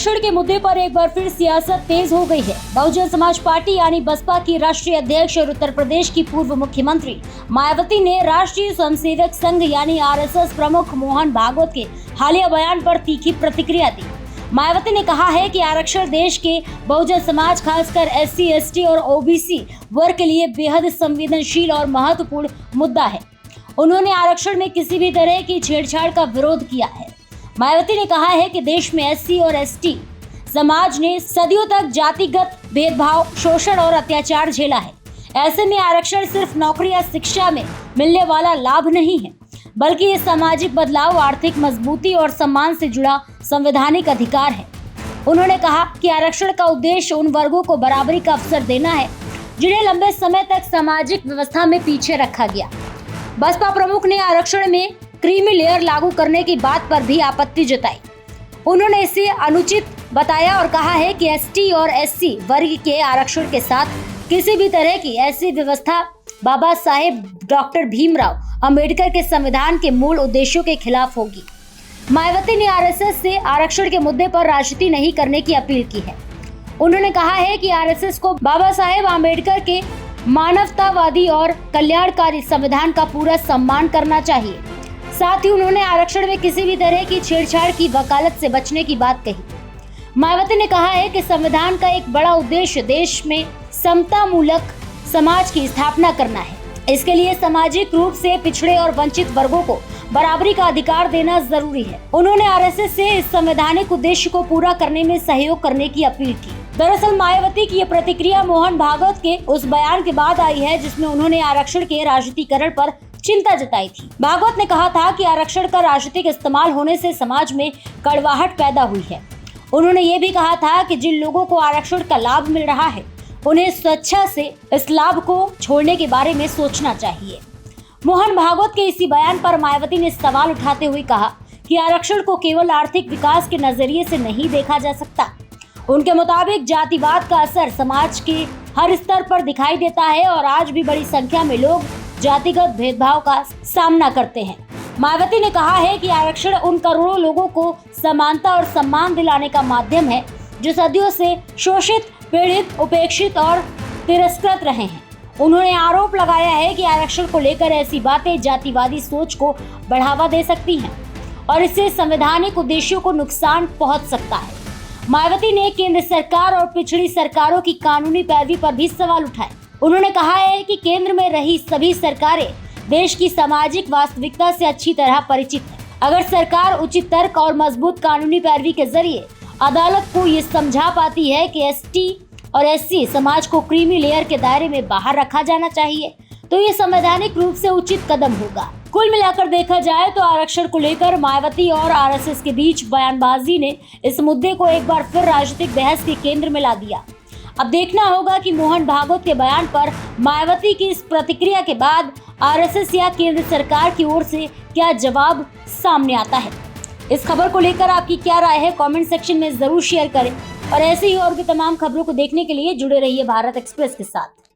आरक्षण के मुद्दे पर एक बार फिर सियासत तेज हो गई है। बहुजन समाज पार्टी यानी बसपा की राष्ट्रीय अध्यक्ष और उत्तर प्रदेश की पूर्व मुख्यमंत्री मायावती ने राष्ट्रीय स्वयंसेवक संघ यानी आरएसएस प्रमुख मोहन भागवत के हालिया बयान पर तीखी प्रतिक्रिया दी। मायावती ने कहा है कि आरक्षण देश के बहुजन समाज, खासकर एससी, एसटी और ओबीसी वर्ग के लिए बेहद संवेदनशील और महत्वपूर्ण मुद्दा है। उन्होंने आरक्षण में किसी भी तरह की छेड़छाड़ का विरोध किया है। मायावती ने कहा है कि देश में एससी और एसटी समाज ने सदियों तक जातिगत भेदभाव, शोषण और अत्याचार झेला है। ऐसे में आरक्षण सिर्फ नौकरी या शिक्षा में मिलने वाला लाभ नहीं है, बल्कि ये सामाजिक बदलाव, आर्थिक मजबूती और सम्मान से जुड़ा संवैधानिक अधिकार है। उन्होंने कहा कि आरक्षण का उद्देश्य उन वर्गों को बराबरी का अवसर देना है जिन्हें लंबे समय तक सामाजिक व्यवस्था में पीछे रखा गया। बसपा प्रमुख ने आरक्षण में क्रीमी लेयर लागू करने की बात पर भी आपत्ति जताई। उन्होंने इसे अनुचित बताया और कहा है कि एसटी और एससी वर्ग के आरक्षण के साथ किसी भी तरह की ऐसी व्यवस्था बाबा साहेब डॉक्टर भीमराव अंबेडकर के संविधान के मूल उद्देश्यों के खिलाफ होगी। मायावती ने आरएसएस से आरक्षण के मुद्दे पर राजनीति नहीं करने की अपील की है। उन्होंने कहा है कि आरएसएस को बाबा साहेब अंबेडकर के मानवतावादी और कल्याणकारी संविधान का पूरा सम्मान करना चाहिए। साथ ही उन्होंने आरक्षण में किसी भी तरह की छेड़छाड़ की वकालत से बचने की बात कही। मायावती ने कहा है कि संविधान का एक बड़ा उद्देश्य देश में समतामूलक समाज की स्थापना करना है। इसके लिए सामाजिक रूप से पिछड़े और वंचित वर्गों को बराबरी का अधिकार देना जरूरी है। उन्होंने आरएसएस से इस संवैधानिक उद्देश्य को पूरा करने में सहयोग करने की अपील की। दरअसल मायावती की ये प्रतिक्रिया मोहन भागवत के उस बयान के बाद आई है जिसमें उन्होंने आरक्षण के राजनीतिकरण पर चिंता जताई थी। भागवत ने कहा था कि आरक्षण का राजनीतिक इस्तेमाल होने से समाज में कड़वाहट पैदा हुई है। उन्होंने ये भी कहा था कि जिन लोगों को आरक्षण का लाभ मिल रहा है उन्हें स्वेच्छा से इस लाभ को छोड़ने के बारे में सोचना चाहिए। मोहन भागवत के इसी बयान पर मायावती ने सवाल उठाते हुए कहा कि आरक्षण को केवल आर्थिक विकास के नजरिए से नहीं देखा जा सकता। उनके मुताबिक जातिवाद का असर समाज के हर स्तर पर दिखाई देता है और आज भी बड़ी संख्या में लोग जातिगत भेदभाव का सामना करते हैं। मायावती ने कहा है कि आरक्षण उन करोड़ों लोगों को समानता और सम्मान दिलाने का माध्यम है जो सदियों से शोषित, पीड़ित, उपेक्षित और तिरस्कृत रहे हैं। उन्होंने आरोप लगाया है कि आरक्षण को लेकर ऐसी बातें जातिवादी सोच को बढ़ावा दे सकती हैं और इससे संवैधानिक उद्देश्यों को नुकसान पहुंच सकता है। मायावती ने केंद्र सरकार और पिछड़ी सरकारों की कानूनी पैरवी पर भी सवाल उठाए। उन्होंने कहा है कि केंद्र में रही सभी सरकारें देश की सामाजिक वास्तविकता से अच्छी तरह परिचित है। अगर सरकार उचित तर्क और मजबूत कानूनी पैरवी के जरिए अदालत को ये समझा पाती है कि एसटी और एससी समाज को क्रीमी लेयर के दायरे में बाहर रखा जाना चाहिए, तो ये संवैधानिक रूप से उचित कदम होगा। कुल मिलाकर देखा जाए तो आरक्षण को लेकर मायावती और आरएसएस के बीच बयानबाजी ने इस मुद्दे को एक बार फिर राजनीतिक बहस के केंद्र में ला दिया। अब देखना होगा कि मोहन भागवत के बयान पर मायावती की इस प्रतिक्रिया के बाद आरएसएस या केंद्र सरकार की ओर से क्या जवाब सामने आता है। इस खबर को लेकर आपकी क्या राय है, कमेंट सेक्शन में जरूर शेयर करें और ऐसे ही और भी तमाम खबरों को देखने के लिए जुड़े रहिए भारत एक्सप्रेस के साथ।